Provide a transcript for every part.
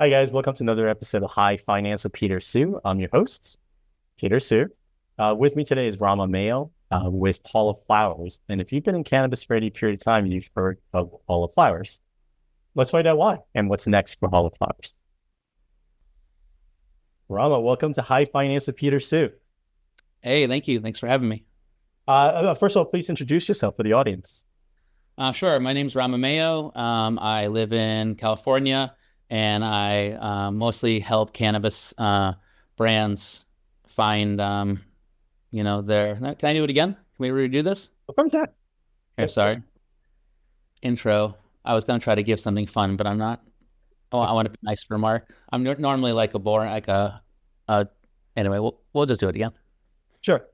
Hi guys, welcome to another episode of High Finance with Peter Sue. I'm your host, Peter Sue. With me today is Rama Mayo with Hall of Flowers. And if you've been in cannabis for any period of time, you've heard of Hall of Flowers. Let's find out why and what's next for Hall of Flowers. Rama, welcome to High Finance with Peter Sue. Hey, thank you. Thanks for having me. First of all, please introduce yourself for the audience. Sure. My name's Rama Mayo. I live in California, and I mostly help cannabis brands find, their. Can I do it again? Can we redo this? Of course, yeah. Here, sorry. Intro. I was gonna try to give something fun, but I'm not. Oh, I want to be nice for Mark. I'm normally like a boring, Anyway, we'll just do it again. Sure.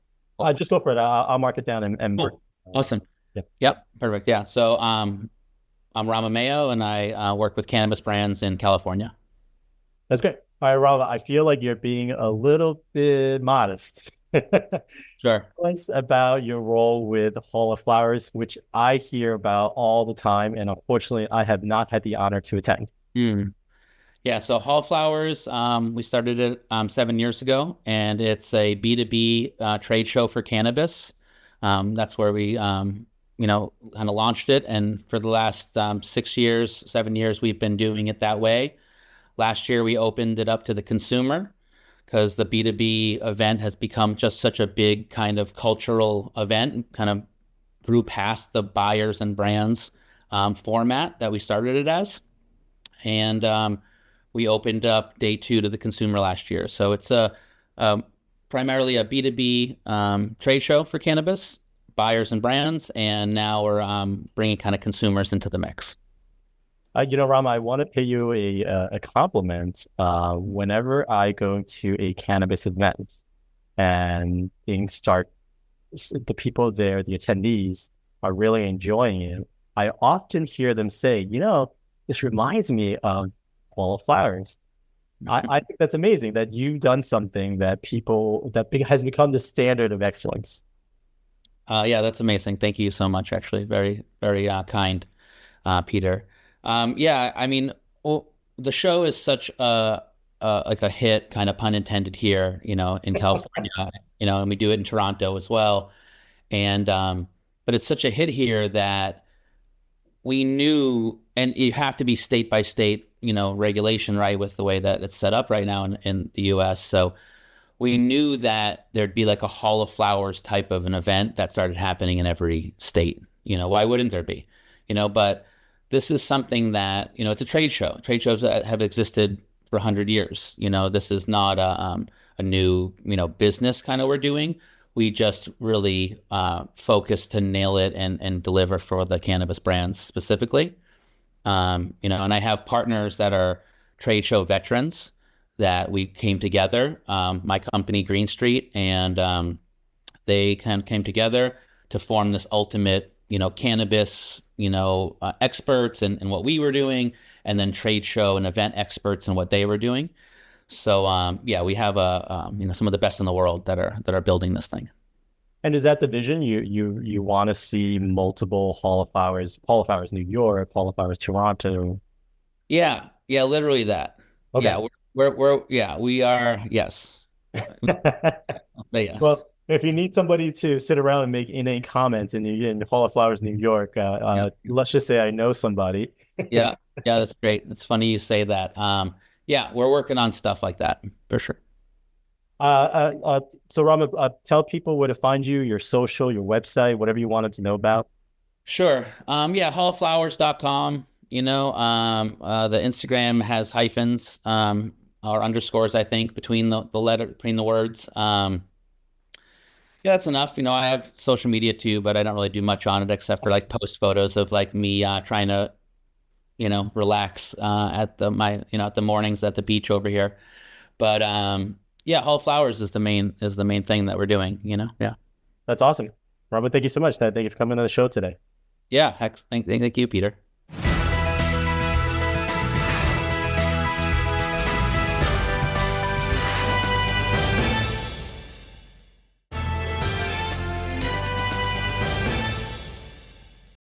Just go for it. I'll mark it down and work. Awesome. Yeah. Yep. Perfect. Yeah. So, I'm Rama Mayo, and I work with cannabis brands in California. That's great. All right, Rama, I feel like you're being a little bit modest. Sure. Once about your role with Hall of Flowers, which I hear about all the time, and unfortunately, I have not had the honor to attend. Yeah, so Hall Flowers, we started it 7 years ago, and it's a B2B trade show for cannabis. That's where we, kind of launched it. And for the last 6 years, 7 years, we've been doing it that way. Last year, we opened it up to the consumer because the B2B event has become just such a big kind of cultural event, kind of grew past the buyers and brands format that we started it as. And we opened up day two to the consumer last year. So it's primarily a B2B trade show for cannabis, buyers and brands, and now we're bringing kind of consumers into the mix. Rama, I want to pay you a compliment. Whenever I go to a cannabis event and things start, the people there, the attendees are really enjoying it. I often hear them say, this reminds me of Hall of Flowers. I think that's amazing that you've done something that has become the standard of excellence. Yeah, that's amazing. Thank you so much. Actually, very, very kind, Peter. Yeah, I mean, the show is such a hit, kind of pun intended here, in California, and we do it in Toronto as well. And but it's such a hit here that we knew, and you have to be state by state, regulation, right, with the way that it's set up right now in the US. So we knew that there'd be like a Hall of Flowers type of an event that started happening in every state. Why wouldn't there be? But this is something that, it's a trade show. Trade shows that have existed for 100 years. This is not a new, business kind of we're doing. We just really focus to nail it and deliver for the cannabis brands specifically. And I have partners that are trade show veterans that we came together, my company Green Street, and they kind of came together to form this ultimate, cannabis, experts and what we were doing, and then trade show and event experts and what they were doing. So yeah, we have some of the best in the world that are building this thing. And is that the vision? You want to see multiple Hall of Flowers New York, Hall of Flowers Toronto? Yeah, literally that. Okay. Yeah, we are. Yes, I'll say yes. Well, if you need somebody to sit around and make inane comments in Hall of Flowers New York, let's just say I know somebody. Yeah, that's great. It's funny you say that. Yeah, we're working on stuff like that for sure. So Rama, tell people where to find you, your social, your website, whatever you want them to know about. Sure. Yeah, halloflowers.com. The Instagram has hyphens, or underscores, I think, between between the words. Yeah, that's enough. I have social media too, but I don't really do much on it except for like post photos of like me trying to, relax at the mornings at the beach over here. But yeah, Hall of Flowers is the main thing that we're doing, Yeah. That's awesome. Robert, thank you so much. Thank you for coming on the show today. Yeah, thank you, Peter.